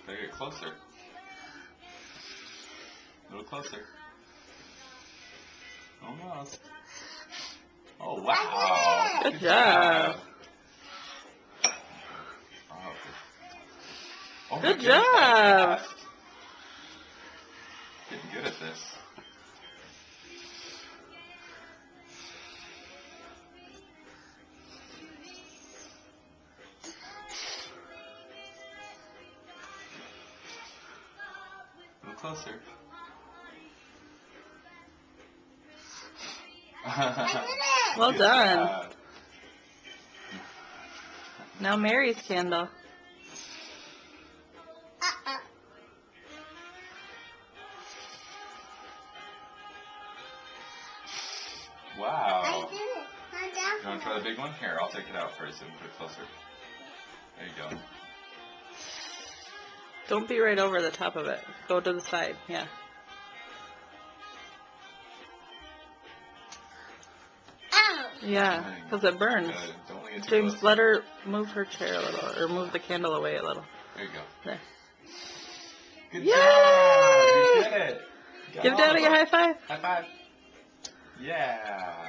Gotta get closer. A little closer. Almost. Oh, wow. Good job. Oh, Good job. Getting good at this. A little closer. Well Good done. job. Now Mary's candle. Wow. I did it. You want to try the big one? Here, I'll take it out first and put it closer. There you go. Don't be right over the top of it. Go to the side. Yeah. Ow. Yeah, because it burns. Good. Don't lean it too James, close. let her move her chair a little, or move the candle away a little. There you go. There. Good Yay! job. You did it. You got Give all Daddy of a them. high five. High five. Yeah.